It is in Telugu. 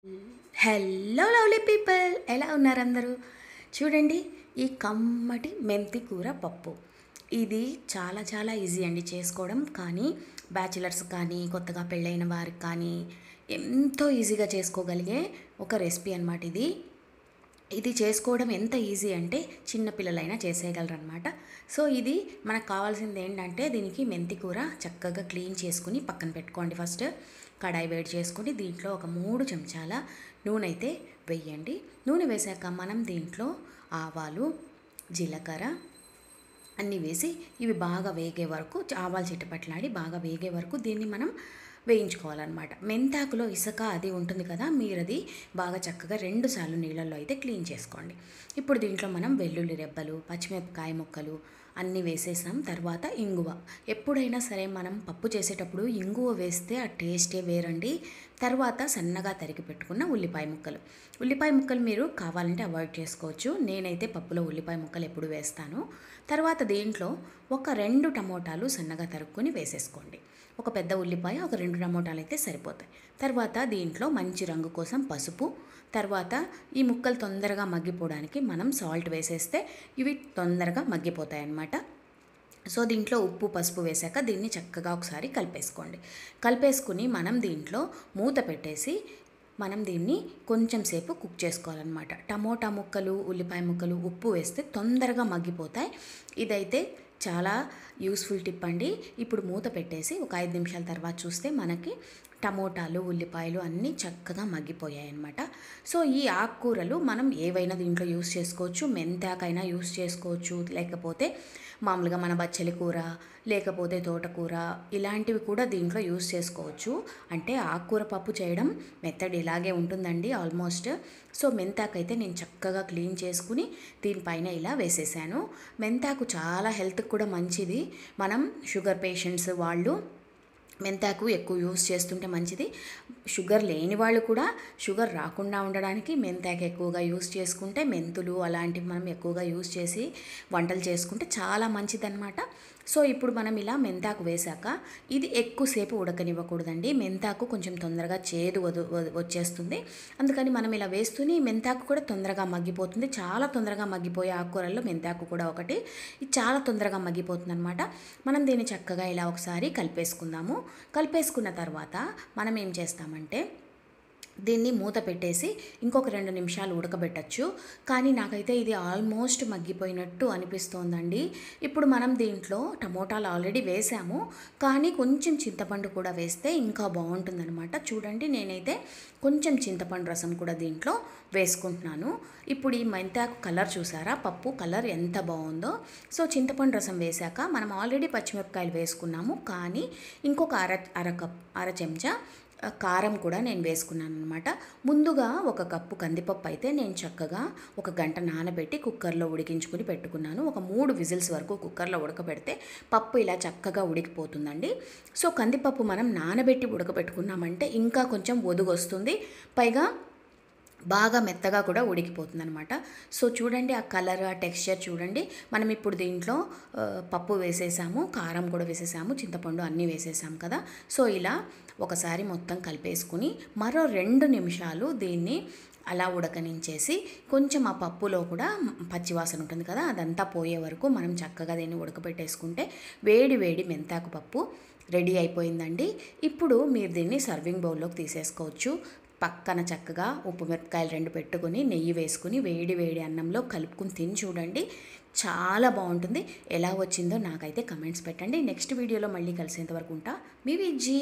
హలో లవ్లీ పీపుల్, ఎలా ఉన్నారు అందరూ? చూడండి, ఈ కమ్మటి మెంతి కూర పప్పు ఇది చాలా చాలా ఈజీ అండి చేసుకోవడం. కానీ బ్యాచిలర్స్ కానీ కొత్తగా పెళ్ళైన వారికి కానీ ఎంతో ఈజీగా చేసుకోగలిగే ఒక రెసిపీ అన్నమాట ఇది. ఇది చేసుకోవడం ఎంత ఈజీ అంటే చిన్నపిల్లలైనా చేసేయగలరు అనమాట. సో ఇది మనకు కావాల్సింది ఏంటంటే, దీనికి మెంతి కూర చక్కగా క్లీన్ చేసుకుని పక్కన పెట్టుకోండి. ఫస్ట్ కడాయి వేడి చేసుకొని దీంట్లో ఒక 3 చెంచాల నూనె అయితే వేయండి. నూనె వేసాక మనం దీంట్లో ఆవాలు, జీలకర్ర అన్నీ వేసి ఇవి బాగా వేగే వరకు, ఆవాలు చిటపట్లాడి బాగా వేగే వరకు దీన్ని మనం వేయించుకోవాలన్నమాట. మెంతాకులో ఇసుక అది ఉంటుంది కదా, మీరు అది బాగా చక్కగా 2 సార్లు నీళ్ళల్లో అయితే క్లీన్ చేసుకోండి. ఇప్పుడు దీంట్లో మనం వెల్లుల్లి రెబ్బలు, పచ్చిమిరపకాయ ముక్కలు అన్నీ వేసేసాం. తర్వాత ఇంగువ. ఎప్పుడైనా సరే మనం పప్పు చేసేటప్పుడు ఇంగువ వేస్తే ఆ టేస్టే వేరండి. తర్వాత సన్నగా తరిగి పెట్టుకున్న ఉల్లిపాయ ముక్కలు మీరు కావాలంటే అవాయిడ్ చేసుకోవచ్చు. నేనైతే పప్పులో ఉల్లిపాయ ముక్కలు ఎప్పుడు వేస్తాను. తర్వాత దీంట్లో ఒక 2 టమోటాలు సన్నగా తరుక్కొని వేసేసుకోండి. ఒక పెద్ద ఉల్లిపాయ, ఒక 2 టమోటాలు అయితే సరిపోతాయి. తర్వాత దీంట్లో మంచి రంగు కోసం పసుపు, తర్వాత ఈ ముక్కలు తొందరగా మగ్గిపోవడానికి మనం సాల్ట్ వేసేస్తే ఇవి తొందరగా మగ్గిపోతాయి అన్నమాట. సో దీంట్లో ఉప్పు, పసుపు వేసాక దీన్ని చక్కగా ఒకసారి కలిపేసుకుని మనం దీంట్లో మూత పెట్టేసి మనం దీన్ని కొంచెం సేపు కుక్ చేసుకోవాలన్నమాట. టమోటా ముక్కలు, ఉల్లిపాయ ముక్కలు, ఉప్పు వేస్తే తొందరగా మగ్గిపోతాయి. ఇదైతే చాలా యూస్ఫుల్ టిప్ అండి. ఇప్పుడు మూత పెట్టేసి ఒక 5 నిమిషాల తర్వాత చూస్తే మనకి టమోటాలు, ఉల్లిపాయలు అన్నీ చక్కగా మగ్గిపోయాయి అన్నమాట. సో ఈ ఆకుకూరలు మనం ఏవైనా దీంట్లో యూస్ చేసుకోవచ్చు. మెంతాకైనా యూస్ చేసుకోవచ్చు, లేకపోతే మామూలుగా మన బచ్చలి కూర, లేకపోతే తోటకూర, ఇలాంటివి కూడా దీంట్లో యూస్ చేసుకోవచ్చు. అంటే ఆకుకూర పప్పు చేయడం మెథడ్ ఇలాగే ఉంటుందండి ఆల్మోస్ట్. సో మెంతాకైతే నేను చక్కగా క్లీన్ చేసుకుని దీనిపైన ఇలా వేసేసాను. మెంతాకు చాలా హెల్త్కి కూడా మంచిది. మనం షుగర్ పేషెంట్స్ వాళ్ళు మెంతాకు ఎక్కువ యూస్ చేస్తుంటే మంచిది. షుగర్ లేని వాళ్ళు కూడా షుగర్ రాకుండా ఉండడానికి మెంతాకు ఎక్కువగా యూస్ చేసుకుంటే, మెంతులు అలాంటివి మనం ఎక్కువగా యూస్ చేసి వంటలు చేసుకుంటే చాలా మంచిదన్నమాట. సో ఇప్పుడు మనం ఇలా మెంతాకు వేసాక ఇది ఎక్కువసేపు ఉడకనివ్వకూడదండి. మెంతాకు కొంచెం తొందరగా చేదు వచ్చేస్తుంది. అందుకని మనం ఇలా వేస్తూనే మెంతాకు కూడా తొందరగా మగ్గిపోతుంది. చాలా తొందరగా మగ్గిపోయే ఆకుకూరల్లో మెంతాకు కూడా ఒకటి. ఇది చాలా తొందరగా మగ్గిపోతుంది అనమాట. మనం దీన్ని చక్కగా ఇలా ఒకసారి కలిపేసుకున్న తర్వాత మనం ఏం చేస్తామంటే దీన్ని మూత పెట్టేసి ఇంకొక 2 నిమిషాలు ఉడకబెట్టచ్చు. కానీ నాకైతే ఇది ఆల్మోస్ట్ మగ్గిపోయినట్టు అనిపిస్తోందండి. ఇప్పుడు మనం దీంట్లో టమోటాలు ఆల్రెడీ వేసాము, కానీ కొంచెం చింతపండు కూడా వేస్తే ఇంకా బాగుంటుందన్నమాట. చూడండి, నేనైతే కొంచెం చింతపండు రసం కూడా దీంట్లో వేసుకుంటున్నాను. ఇప్పుడు ఈ మెంతాకు కలర్ చూసారా, పప్పు కలర్ ఎంత బాగుందో. సో చింతపండు రసం వేసాక మనం ఆల్రెడీ పచ్చిమిరపకాయలు వేసుకున్నాము, కానీ ఇంకొక అర చెంచా కారం కూడా నేను వేసుకున్నాను అనమాట. ముందుగా 1 కప్పు కందిపప్పు అయితే నేను చక్కగా 1 గంట నానబెట్టి కుక్కర్లో ఉడికించుకుని పెట్టుకున్నాను. ఒక 3 విజిల్స్ వరకు కుక్కర్లో ఉడకబెడితే పప్పు ఇలా చక్కగా ఉడికిపోతుందండి. సో కందిపప్పు మనం నానబెట్టి ఉడకబెట్టుకున్నామంటే ఇంకా కొంచెం ఒదుగు వస్తుంది, పైగా బాగా మెత్తగా కూడా ఉడికిపోతుంది అనమాట. సో చూడండి, ఆ కలర్, ఆ టెక్స్చర్ చూడండి. మనం ఇప్పుడు దీంట్లో పప్పు వేసేసాము, కారం కూడా వేసేసాము, చింతపండు అన్నీ వేసేసాము కదా. సో ఇలా ఒకసారి మొత్తం కలిపేసుకుని మరో 2 నిమిషాలు దీన్ని అలా ఉడకనించేసి కొంచెం ఆ పప్పులో కూడా పచ్చివాసన ఉంటుంది కదా, అదంతా పోయే వరకు మనం చక్కగా దీన్ని ఉడకబెట్టేసుకుంటే వేడి వేడి మెంతాకు పప్పు రెడీ అయిపోయిందండి. ఇప్పుడు మీరు దీన్ని సర్వింగ్ బౌల్లోకి తీసేసుకోవచ్చు. పక్కన చక్కగా ఉప్పు మిరపకాయలు 2 పెట్టుకొని నెయ్యి వేసుకుని వేడి వేడి అన్నంలో కలుపుకుని తిని చూడండి, చాలా బాగుంటుంది. ఎలా వచ్చిందో నాకైతే కమెంట్స్ పెట్టండి. నెక్స్ట్ వీడియోలో మళ్ళీ కలిసేంత వరకు ఉంటా. మీ విజ్జి.